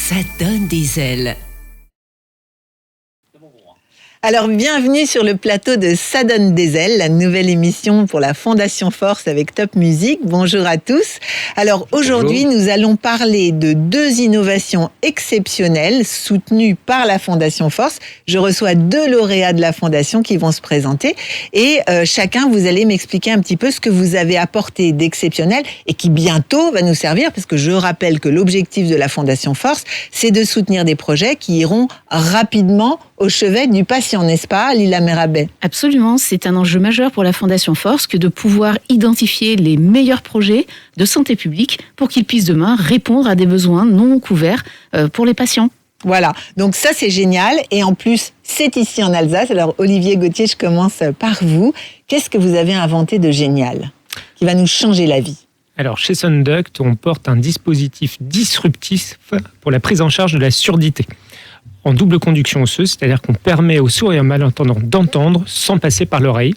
Ça donne des ailes. Alors, bienvenue sur le plateau de Ça donne des ailes, la nouvelle émission pour la Fondation Force avec Top Music. Bonjour à tous. Alors, aujourd'hui, nous allons parler de 2 innovations exceptionnelles soutenues par la Fondation Force. Je reçois 2 lauréats de la Fondation qui vont se présenter et chacun, vous allez m'expliquer un petit peu ce que vous avez apporté d'exceptionnel et qui bientôt va nous servir, parce que je rappelle que l'objectif de la Fondation Force, c'est de soutenir des projets qui iront rapidement au chevet du patient, n'est-ce pas, Lila Merabet? Absolument, c'est un enjeu majeur pour la Fondation Force que de pouvoir identifier les meilleurs projets de santé publique pour qu'ils puissent demain répondre à des besoins non couverts pour les patients. Voilà, donc ça c'est génial, et en plus c'est ici en Alsace. Alors Olivier Gauthier, je commence par vous. Qu'est-ce que vous avez inventé de génial qui va nous changer la vie? Alors, chez Sunduct, on porte un dispositif disruptif pour la prise en charge de la surdité en double conduction osseuse, c'est-à-dire qu'on permet aux sourds et aux malentendants d'entendre sans passer par l'oreille,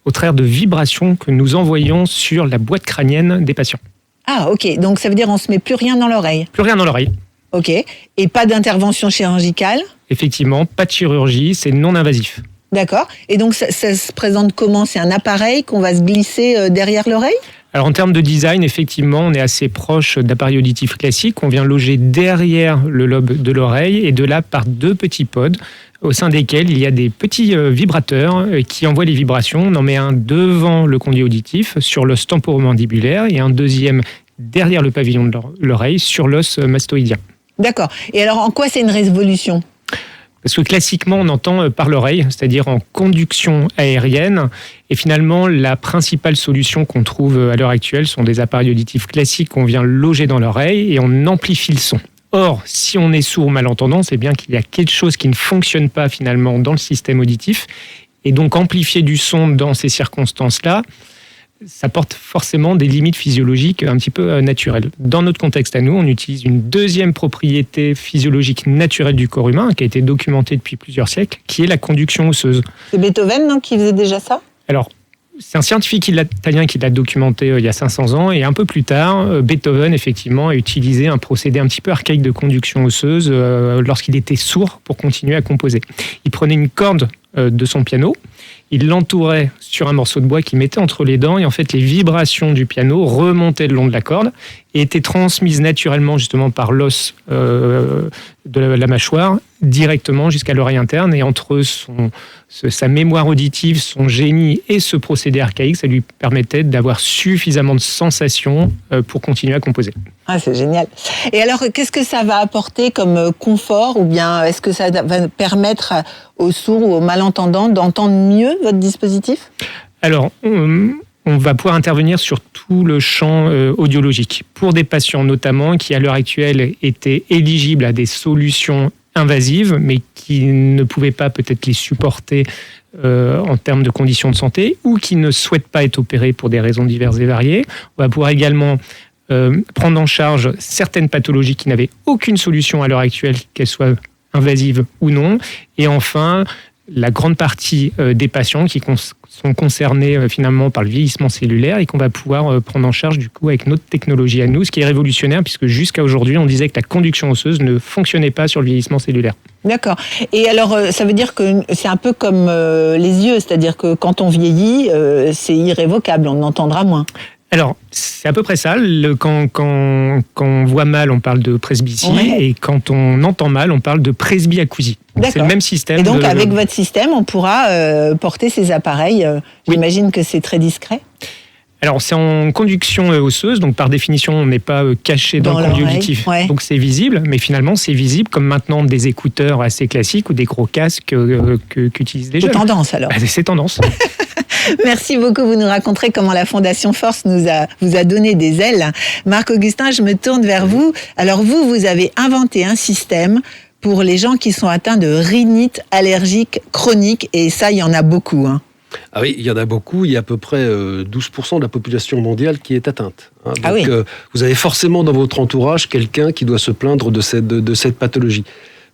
au travers de vibrations que nous envoyons sur la boîte crânienne des patients. Ah, ok, donc ça veut dire on ne se met plus rien dans l'oreille? Plus rien dans l'oreille. Ok, et pas d'intervention chirurgicale? Effectivement, pas de chirurgie, c'est non invasif. D'accord, et donc ça se présente comment? C'est un appareil qu'on va se glisser derrière l'oreille? Alors en termes de design, effectivement, on est assez proche d'appareils auditifs classiques. On vient loger derrière le lobe de l'oreille et de là par 2 petits pods au sein desquels il y a des petits vibrateurs qui envoient les vibrations. On en met un devant le conduit auditif sur l'os temporomandibulaire et un deuxième derrière le pavillon de l'oreille sur l'os mastoïdien. D'accord. Et alors en quoi c'est une révolution ? Parce que classiquement, on entend par l'oreille, c'est-à-dire en conduction aérienne. Et finalement, la principale solution qu'on trouve à l'heure actuelle sont des appareils auditifs classiques qu'on vient loger dans l'oreille et on amplifie le son. Or, si on est sourd ou malentendant, c'est bien qu'il y a quelque chose qui ne fonctionne pas finalement dans le système auditif. Et donc, amplifier du son dans ces circonstances-là, ça porte forcément des limites physiologiques un petit peu naturelles. Dans notre contexte à nous, on utilise une deuxième propriété physiologique naturelle du corps humain, qui a été documentée depuis plusieurs siècles, qui est la conduction osseuse. C'est Beethoven, non, qui faisait déjà ça ? Alors, c'est un scientifique italien qui l'a documenté il y a 500 ans, et un peu plus tard, Beethoven, effectivement, a utilisé un procédé un petit peu archaïque de conduction osseuse lorsqu'il était sourd pour continuer à composer. Il prenait une corde de son piano, il l'entourait sur un morceau de bois qu'il mettait entre les dents et en fait les vibrations du piano remontaient le long de la corde et étaient transmises naturellement justement par l'os de la mâchoire directement jusqu'à l'oreille interne, et entre sa mémoire auditive, son génie et ce procédé archaïque, ça lui permettait d'avoir suffisamment de sensations pour continuer à composer. Ah, c'est génial. Et alors, qu'est-ce que ça va apporter comme confort, ou bien est-ce que ça va permettre aux sourds ou aux malentendants d'entendre mieux votre dispositif ? Alors, on va pouvoir intervenir sur tout le champ audiologique pour des patients notamment qui, à l'heure actuelle, étaient éligibles à des solutions invasives, mais qui ne pouvaient pas peut-être les supporter en termes de conditions de santé, ou qui ne souhaitent pas être opérés pour des raisons diverses et variées. On va pouvoir également prendre en charge certaines pathologies qui n'avaient aucune solution à l'heure actuelle, qu'elles soient invasives ou non. Et enfin, la grande partie des patients qui sont concernés finalement par le vieillissement cellulaire et qu'on va pouvoir prendre en charge du coup avec notre technologie à nous, ce qui est révolutionnaire puisque jusqu'à aujourd'hui on disait que la conduction osseuse ne fonctionnait pas sur le vieillissement cellulaire. D'accord. Et alors ça veut dire que c'est un peu comme les yeux, c'est-à-dire que quand on vieillit, c'est irrévocable, on entendra moins. Alors, c'est à peu près ça. Quand on voit mal, on parle de presbytie, ouais. Et quand on entend mal, on parle de presbyacousie. D'accord. C'est le même système. Et donc, avec votre système, on pourra porter ces appareils. J'imagine oui. Que c'est très discret. Alors, c'est en conduction osseuse, donc par définition, on n'est pas caché dans le conduit auditif. Ouais. Donc, c'est visible, mais finalement, c'est visible comme maintenant des écouteurs assez classiques ou des gros casques qu'utilisent les jeunes. C'est tendance, alors. C'est tendance. Merci beaucoup. Vous nous raconterez comment la Fondation Force vous a donné des ailes. Marc-Augustin, je me tourne vers vous. Alors, vous avez inventé un système pour les gens qui sont atteints de rhinite allergique chronique, et ça, il y en a beaucoup, hein. Ah oui, il y en a beaucoup. Il y a à peu près 12% de la population mondiale qui est atteinte. Donc, ah oui. Vous avez forcément dans votre entourage quelqu'un qui doit se plaindre de cette pathologie.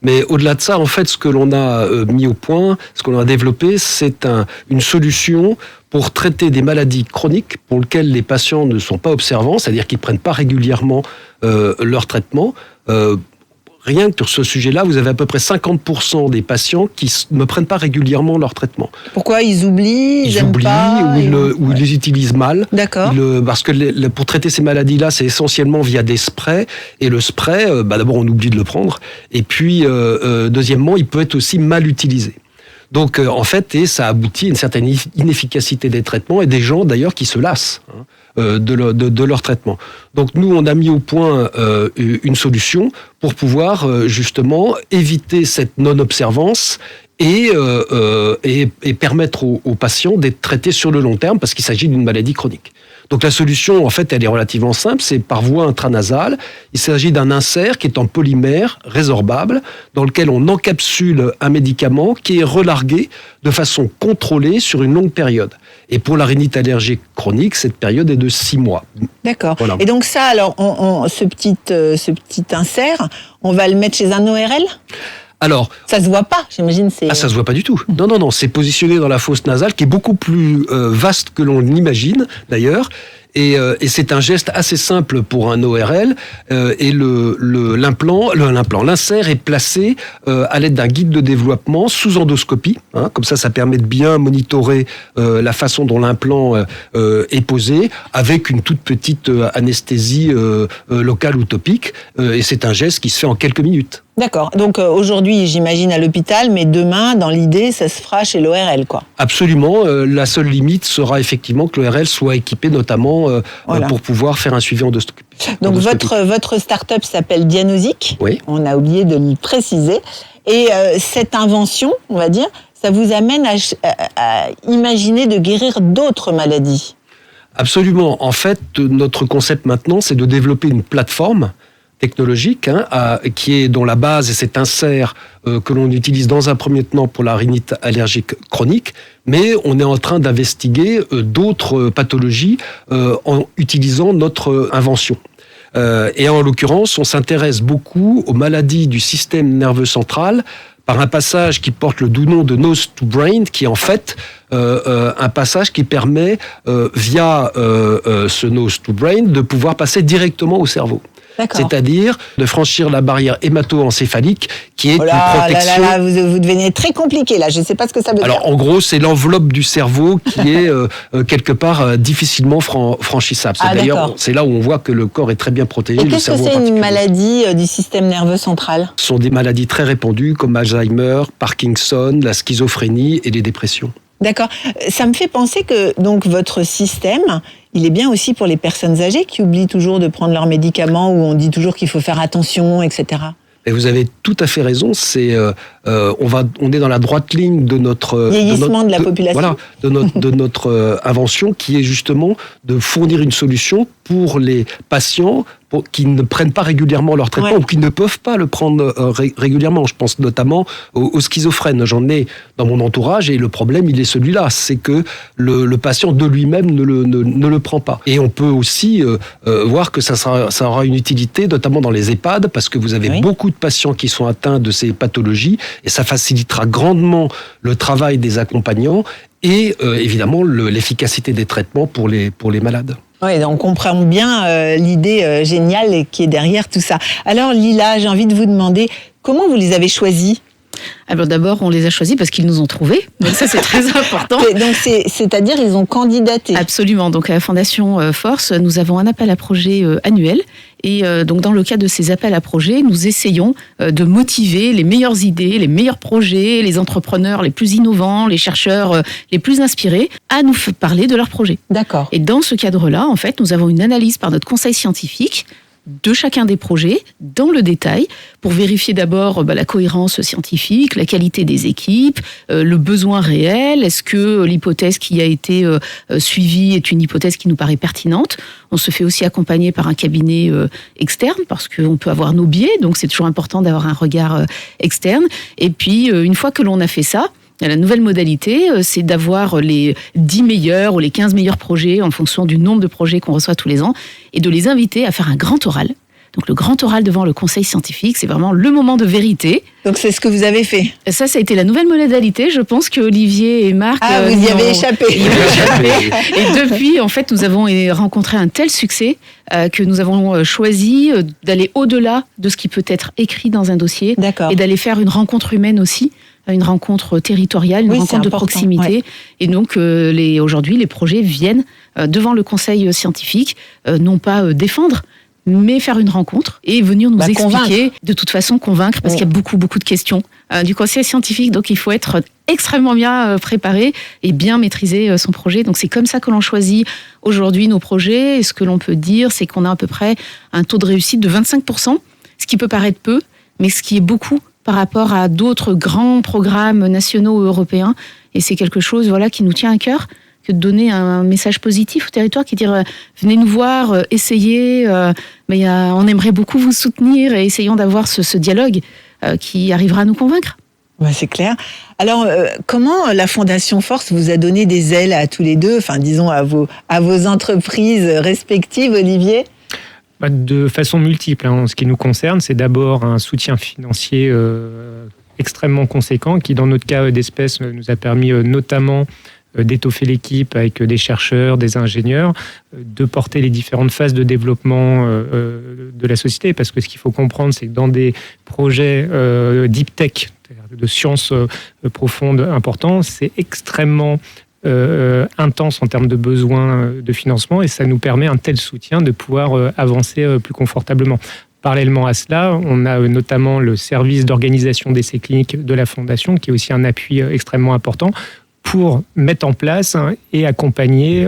Mais au-delà de ça, en fait, ce que l'on a mis au point, ce que l'on a développé, c'est une solution pour traiter des maladies chroniques pour lesquelles les patients ne sont pas observants, c'est-à-dire qu'ils ne prennent pas régulièrement leur traitement. rien que sur ce sujet-là, vous avez à peu près 50% des patients qui ne prennent pas régulièrement leur traitement. Pourquoi? Ils oublient, ils oublient pas, ou ils les utilisent mal. D'accord. Parce que pour traiter ces maladies-là, c'est essentiellement via des sprays. Et le spray, d'abord, on oublie de le prendre. Et puis, deuxièmement, il peut être aussi mal utilisé. Donc, en fait, ça aboutit à une certaine inefficacité des traitements et des gens, d'ailleurs, qui se lassent de leur traitement. Donc, nous, on a mis au point une solution pour pouvoir, justement, éviter cette non-observance et permettre aux patients d'être traités sur le long terme parce qu'il s'agit d'une maladie chronique. Donc la solution, en fait, elle est relativement simple, c'est par voie intranasale. Il s'agit d'un insert qui est en polymère résorbable, dans lequel on encapsule un médicament qui est relargué de façon contrôlée sur une longue période. Et pour la rhinite allergique chronique, cette période est de 6 mois. D'accord. Voilà. Et donc ça, alors, ce petit insert, on va le mettre chez un ORL ? Alors, ça se voit pas, j'imagine. Ça se voit pas du tout. Non, c'est positionné dans la fosse nasale qui est beaucoup plus vaste que l'on l'imagine d'ailleurs. Et c'est un geste assez simple pour un ORL. Et l'insert est placé à l'aide d'un guide de développement sous endoscopie. Comme ça permet de bien monitorer la façon dont l'implant est posé, avec une toute petite anesthésie locale ou topique. Et c'est un geste qui se fait en quelques minutes. D'accord. Donc aujourd'hui, j'imagine à l'hôpital, mais demain, dans l'idée, ça se fera chez l'ORL, quoi. Absolument. La seule limite sera effectivement que l'ORL soit équipé notamment pour pouvoir faire un suivi endoscopique. Donc votre start-up s'appelle Dianosic. Oui. On a oublié de le préciser. Et cette invention, on va dire, ça vous amène à imaginer de guérir d'autres maladies. Absolument. En fait, notre concept maintenant, c'est de développer une plateforme technologique dont la base est cet insert que l'on utilise dans un premier temps pour la rhinite allergique chronique, mais on est en train d'investiguer d'autres pathologies en utilisant notre invention. Et en l'occurrence, on s'intéresse beaucoup aux maladies du système nerveux central par un passage qui porte le doux nom de nose to brain, qui est en fait un passage qui permet, via ce nose to brain, de pouvoir passer directement au cerveau. D'accord. C'est-à-dire de franchir la barrière hémato-encéphalique qui est une protection... Vous devenez très compliqué là, je ne sais pas ce que ça veut dire. Alors en gros, c'est l'enveloppe du cerveau qui est quelque part difficilement franchissable. D'ailleurs, c'est là où on voit que le corps est très bien protégé. Et qu'est-ce que c'est une maladie du système nerveux central ? Ce sont des maladies très répandues comme Alzheimer, Parkinson, la schizophrénie et les dépressions. D'accord. Ça me fait penser que donc votre système, il est bien aussi pour les personnes âgées qui oublient toujours de prendre leurs médicaments, où on dit toujours qu'il faut faire attention, etc. Et vous avez tout à fait raison. On est dans la droite ligne de notre vieillissement de la population. Voilà, de notre invention, qui est justement de fournir une solution pour les patients qui ne prennent pas régulièrement leur traitement ou qui ne peuvent pas le prendre régulièrement. Je pense notamment aux schizophrènes. J'en ai dans mon entourage et le problème, il est celui-là. C'est que le patient de lui-même ne le prend pas. Et on peut aussi voir que ça aura une utilité, notamment dans les EHPAD, parce que vous avez beaucoup de patients qui sont atteints de ces pathologies et ça facilitera grandement le travail des accompagnants et évidemment l'efficacité des traitements pour les malades. Oui, on comprend bien l'idée géniale qui est derrière tout ça. Alors Lila, j'ai envie de vous demander, comment vous les avez choisis ? Alors d'abord, on les a choisis parce qu'ils nous ont trouvés. Donc ça, c'est très important. Donc c'est-à-dire, ils ont candidaté. Absolument. Donc à la Fondation Force, nous avons un appel à projet annuel. Et donc dans le cadre de ces appels à projets, nous essayons de motiver les meilleures idées, les meilleurs projets, les entrepreneurs les plus innovants, les chercheurs les plus inspirés à nous parler de leurs projets. D'accord. Et dans ce cadre-là, en fait, nous avons une analyse par notre conseil scientifique de chacun des projets dans le détail pour vérifier d'abord la cohérence scientifique, la qualité des équipes, le besoin réel, est-ce que l'hypothèse qui a été suivie est une hypothèse qui nous paraît pertinente. On se fait aussi accompagner par un cabinet externe parce qu'on peut avoir nos biais, donc c'est toujours important d'avoir un regard externe. Et puis une fois que l'on a fait ça, la nouvelle modalité, c'est d'avoir les 10 meilleurs ou les 15 meilleurs projets en fonction du nombre de projets qu'on reçoit tous les ans et de les inviter à faire un grand oral. Donc le grand oral devant le conseil scientifique, c'est vraiment le moment de vérité. Donc c'est ce que vous avez fait. Ça a été la nouvelle modalité. Je pense que Olivier et Marc... vous y avez échappé. Et depuis, en fait, nous avons rencontré un tel succès que nous avons choisi d'aller au-delà de ce qui peut être écrit dans un dossier. D'accord. Et d'aller faire une rencontre humaine aussi, une rencontre territoriale, une rencontre de proximité. Ouais. Et donc, aujourd'hui, les projets viennent devant le conseil scientifique, non pas défendre, mais faire une rencontre et venir nous expliquer, de toute façon convaincre, parce qu'il y a beaucoup de questions du conseil scientifique, donc il faut être extrêmement bien préparé et bien maîtriser son projet. Donc c'est comme ça que l'on choisit aujourd'hui nos projets, et ce que l'on peut dire, c'est qu'on a à peu près un taux de réussite de 25%, ce qui peut paraître peu, mais ce qui est beaucoup par rapport à d'autres grands programmes nationaux ou européens, et c'est quelque chose qui nous tient à cœur, que de donner un message positif au territoire, qui est dire venez nous voir, essayez, mais on aimerait beaucoup vous soutenir, et essayons d'avoir ce dialogue qui arrivera à nous convaincre. Ouais, c'est clair. Alors, comment la Fondation Force vous a donné des ailes à tous les deux, enfin disons à vos entreprises respectives, Olivier ? De façon multiple. En ce qui nous concerne, c'est d'abord un soutien financier extrêmement conséquent, qui dans notre cas d'espèce nous a permis notamment d'étoffer l'équipe avec des chercheurs, des ingénieurs, de porter les différentes phases de développement de la société. Parce que ce qu'il faut comprendre, c'est que dans des projets deep tech, de sciences profondes importants, c'est extrêmement intense en termes de besoins de financement, et ça nous permet un tel soutien de pouvoir avancer plus confortablement. Parallèlement à cela, on a notamment le service d'organisation d'essais cliniques de la Fondation, qui est aussi un appui extrêmement important pour mettre en place et accompagner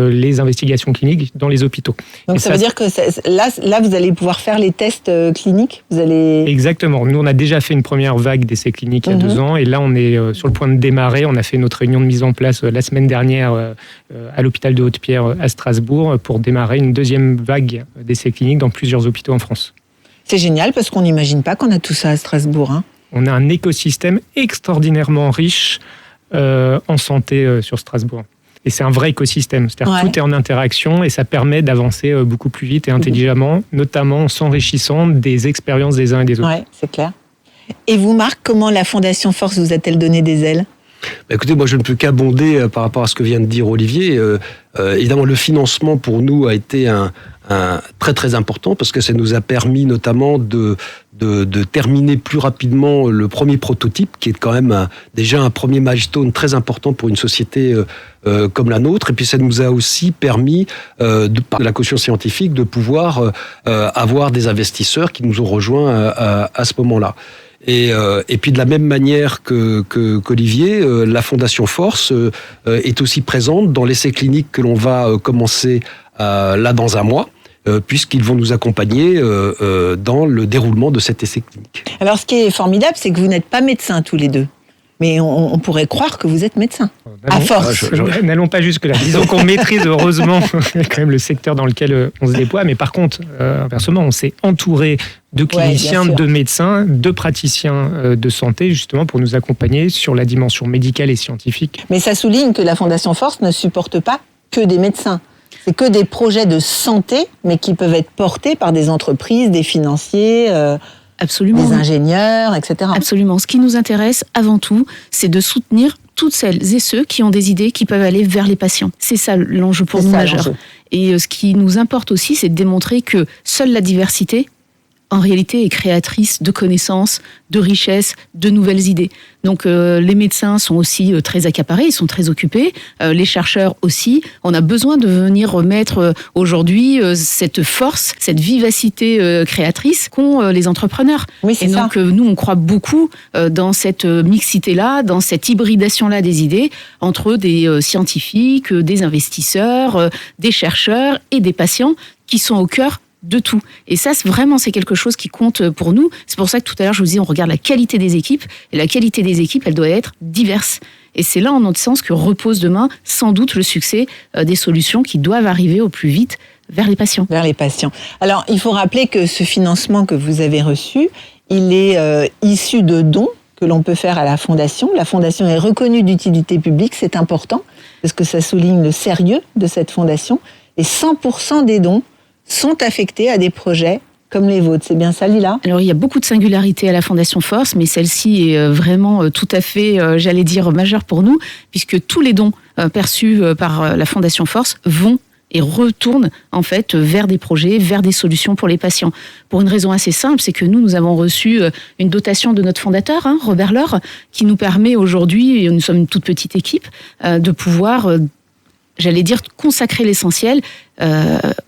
les investigations cliniques dans les hôpitaux. Donc ça veut dire que là, vous allez pouvoir faire les tests cliniques ? Exactement. Nous, on a déjà fait une première vague d'essais cliniques il y a 2 ans, et là, on est sur le point de démarrer. On a fait notre réunion de mise en place la semaine dernière à l'hôpital de Haute-Pierre à Strasbourg pour démarrer une deuxième vague d'essais cliniques dans plusieurs hôpitaux en France. C'est génial, parce qu'on n'imagine pas qu'on a tout ça à Strasbourg. On a un écosystème extraordinairement riche en santé sur Strasbourg. Et c'est un vrai écosystème. C'est-à-dire que tout est en interaction, et ça permet d'avancer beaucoup plus vite et intelligemment, notamment en s'enrichissant des expériences des uns et des autres. Oui, c'est clair. Et vous, Marc, comment la Fondation Force vous a-t-elle donné des ailes ? Écoutez, moi je ne peux qu'abonder par rapport à ce que vient de dire Olivier. Évidemment, le financement pour nous a été un très très important, parce que ça nous a permis notamment de terminer plus rapidement le premier prototype, qui est quand même déjà un premier milestone très important pour une société comme la nôtre. Et puis ça nous a aussi permis, par la caution scientifique, de pouvoir avoir des investisseurs qui nous ont rejoints à ce moment-là. Et puis de la même manière qu'Olivier, la Fondation Force est aussi présente dans l'essai clinique que l'on va commencer là dans 1 mois, puisqu'ils vont nous accompagner dans le déroulement de cet essai clinique. Alors ce qui est formidable, c'est que vous n'êtes pas médecins tous les deux. Mais on pourrait croire que vous êtes médecin, à force. N'allons pas jusque-là. Disons qu'on maîtrise heureusement quand même le secteur dans lequel on se déploie. Mais par contre, inversement, on s'est entouré de cliniciens, de médecins, de praticiens de santé, justement pour nous accompagner sur la dimension médicale et scientifique. Mais ça souligne que la Fondation Force ne supporte pas que des médecins. C'est que des projets de santé, mais qui peuvent être portés par des entreprises, des financiers... Absolument. Des ingénieurs, etc. Absolument. Ce qui nous intéresse avant tout, c'est de soutenir toutes celles et ceux qui ont des idées qui peuvent aller vers les patients. C'est ça l'enjeu pour nous majeur. Et ce qui nous importe aussi, c'est de démontrer que seule la diversité, en réalité, est créatrice de connaissances, de richesses, de nouvelles idées. Donc les médecins sont aussi très accaparés, ils sont très occupés, les chercheurs aussi. On a besoin de venir remettre aujourd'hui cette force, cette vivacité créatrice qu'ont les entrepreneurs. Oui, c'est ça. Donc nous, on croit beaucoup dans cette mixité-là, dans cette hybridation-là des idées entre des scientifiques, des investisseurs, des chercheurs et des patients qui sont au cœur de tout. Et ça, vraiment, c'est quelque chose qui compte pour nous. C'est pour ça que tout à l'heure, je vous dis, on regarde la qualité des équipes. Et la qualité des équipes, elle doit être diverse. Et c'est là, en notre sens, que repose demain, sans doute, le succès des solutions qui doivent arriver au plus vite vers les patients. Vers les patients. Alors, il faut rappeler que ce financement que vous avez reçu, il est issu de dons que l'on peut faire à la Fondation. La Fondation est reconnue d'utilité publique, c'est important, parce que ça souligne le sérieux de cette Fondation. Et 100% des dons sont affectés à des projets comme les vôtres. C'est bien ça, Lila ? Alors, il y a beaucoup de singularités à la Fondation Force, mais celle-ci est vraiment tout à fait, j'allais dire, majeure pour nous, puisque tous les dons perçus par la Fondation Force vont et retournent en fait vers des projets, vers des solutions pour les patients. Pour une raison assez simple, c'est que nous avons reçu une dotation de notre fondateur, Robert Laure, qui nous permet aujourd'hui, et nous sommes une toute petite équipe, de pouvoir, j'allais dire, consacrer l'essentiel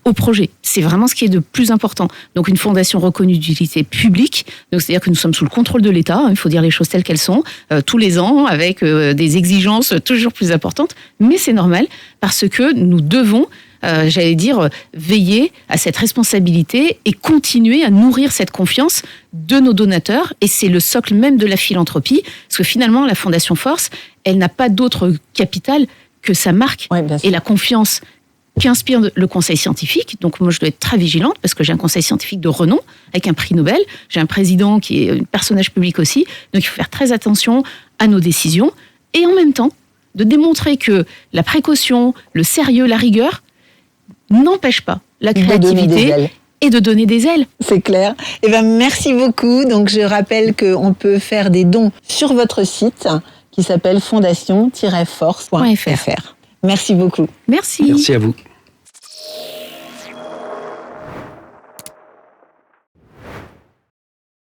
au projet. C'est vraiment ce qui est de plus important. Donc une fondation reconnue d'utilité publique, donc c'est-à-dire que nous sommes sous le contrôle de l'État, il faut dire les choses telles qu'elles sont, tous les ans, avec des exigences toujours plus importantes, mais c'est normal, parce que nous devons j'allais dire, veiller à cette responsabilité et continuer à nourrir cette confiance de nos donateurs. Et c'est le socle même de la philanthropie, parce que finalement, la Fondation Force, elle n'a pas d'autre capital que sa marque et la confiance qu'inspire le conseil scientifique. Donc moi, je dois être très vigilante, parce que j'ai un conseil scientifique de renom, avec un prix Nobel. J'ai un président qui est un personnage public aussi. Donc il faut faire très attention à nos décisions. Et en même temps, de démontrer que la précaution, le sérieux, la rigueur, n'empêche pas la créativité et de donner des ailes. C'est clair. Eh ben, merci beaucoup. Donc, je rappelle qu'on peut faire des dons sur votre site qui s'appelle fondation-force.fr. Merci beaucoup. Merci. Merci à vous.